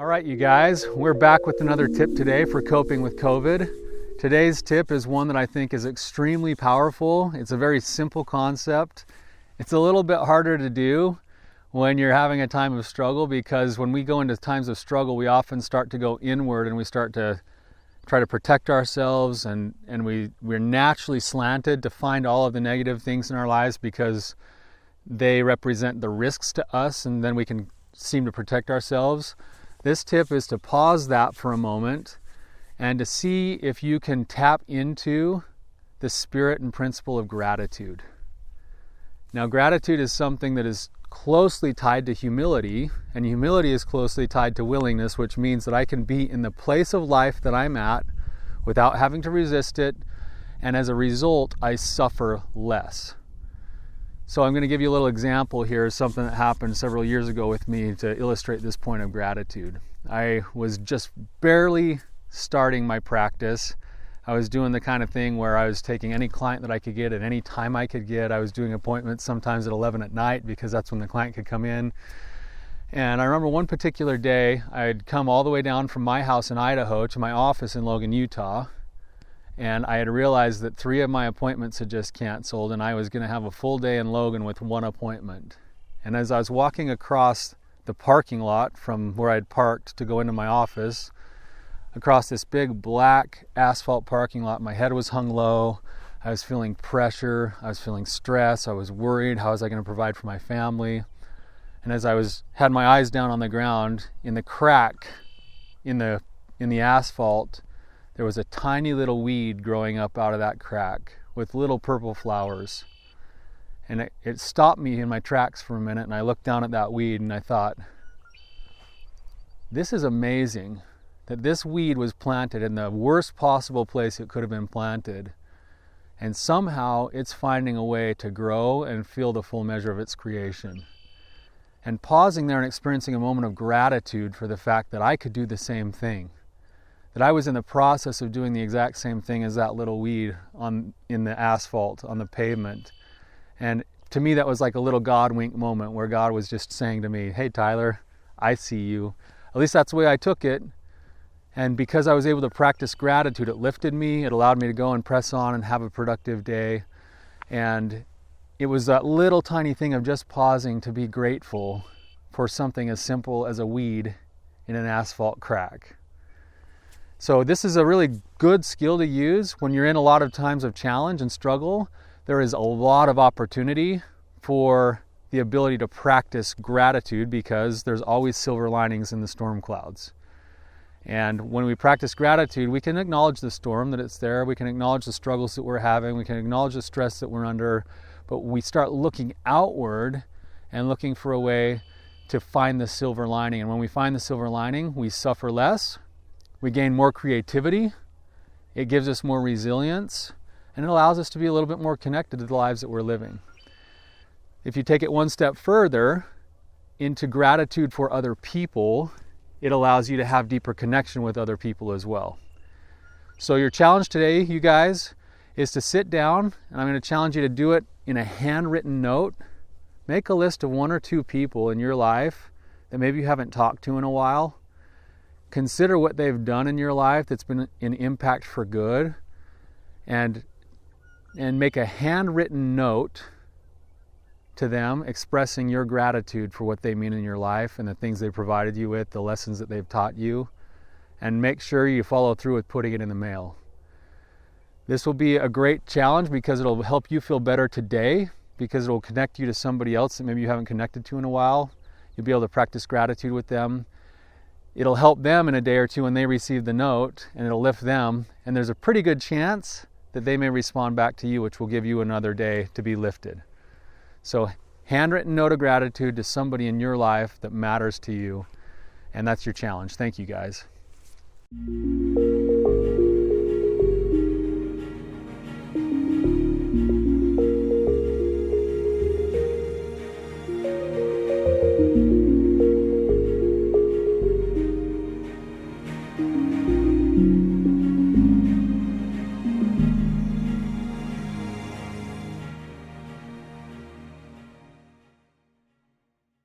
right, you guys, we're back with another tip today for coping with COVID. Today's tip is one that I think is extremely powerful. It's a very simple concept. It's a little bit harder to do when you're having a time of struggle, because when we go into times of struggle, we often start to go inward and we start to try to protect ourselves, and we're naturally slanted to find all of the negative things in our lives because they represent the risks to us, and then we can seem to protect ourselves. This tip is to pause that for a moment and to see if you can tap into the spirit and principle of gratitude. Now, gratitude is something that is closely tied to humility, and humility is closely tied to willingness, which means that I can be in the place of life that I'm at without having to resist it, and as a result, I suffer less. So I'm going to give you a little example here, something that happened several years ago with me to illustrate this point of gratitude. I was just barely starting my practice. I was doing the kind of thing where I was taking any client that I could get at any time I could get. I was doing appointments sometimes at 11 at night because that's when the client could come in. And I remember one particular day, I had come all the way down from my house in Idaho to my office in Logan, Utah. And I had realized that 3 of my appointments had just canceled, and I was going to have a full day in Logan with 1 appointment. And as I was walking across the parking lot from where I'd parked to go into my office, across this big black asphalt parking lot, my head was hung low. I was feeling pressure. I was feeling stress. I was worried. How was I going to provide for my family? And as I had my eyes down on the ground, in the crack in the asphalt, there was a tiny little weed growing up out of that crack with little purple flowers. And it stopped me in my tracks for a minute, and I looked down at that weed and I thought, this is amazing that this weed was planted in the worst possible place it could have been planted, and somehow it's finding a way to grow and feel the full measure of its creation. And pausing there and experiencing a moment of gratitude for the fact that I could do the same thing. That I was in the process of doing the exact same thing as that little weed in the asphalt, on the pavement. And to me, that was like a little God wink moment where God was just saying to me, hey, Tyler, I see you. At least that's the way I took it. And because I was able to practice gratitude, it lifted me. It allowed me to go and press on and have a productive day. And it was that little tiny thing of just pausing to be grateful for something as simple as a weed in an asphalt crack. So this is a really good skill to use when you're in a lot of times of challenge and struggle. There is a lot of opportunity for the ability to practice gratitude because there's always silver linings in the storm clouds. And when we practice gratitude, we can acknowledge the storm, that it's there. We can acknowledge the struggles that we're having. We can acknowledge the stress that we're under. But we start looking outward and looking for a way to find the silver lining. And when we find the silver lining, we suffer less. We gain more creativity, it gives us more resilience, and it allows us to be a little bit more connected to the lives that we're living. If you take it one step further into gratitude for other people, it allows you to have deeper connection with other people as well. So your challenge today, you guys, is to sit down, and I'm going to challenge you to do it in a handwritten note. Make a list of 1 or 2 people in your life that maybe you haven't talked to in a while. Consider what they've done in your life that's been an impact for good, and make a handwritten note to them expressing your gratitude for what they mean in your life and the things they've provided you with, the lessons that they've taught you, and make sure you follow through with putting it in the mail. This will be a great challenge because it'll help you feel better today, because it'll connect you to somebody else that maybe you haven't connected to in a while. You'll be able to practice gratitude with them. It'll help them in a day or two when they receive the note, and it'll lift them. And there's a pretty good chance that they may respond back to you, which will give you another day to be lifted. So, handwritten note of gratitude to somebody in your life that matters to you. And that's your challenge. Thank you, guys.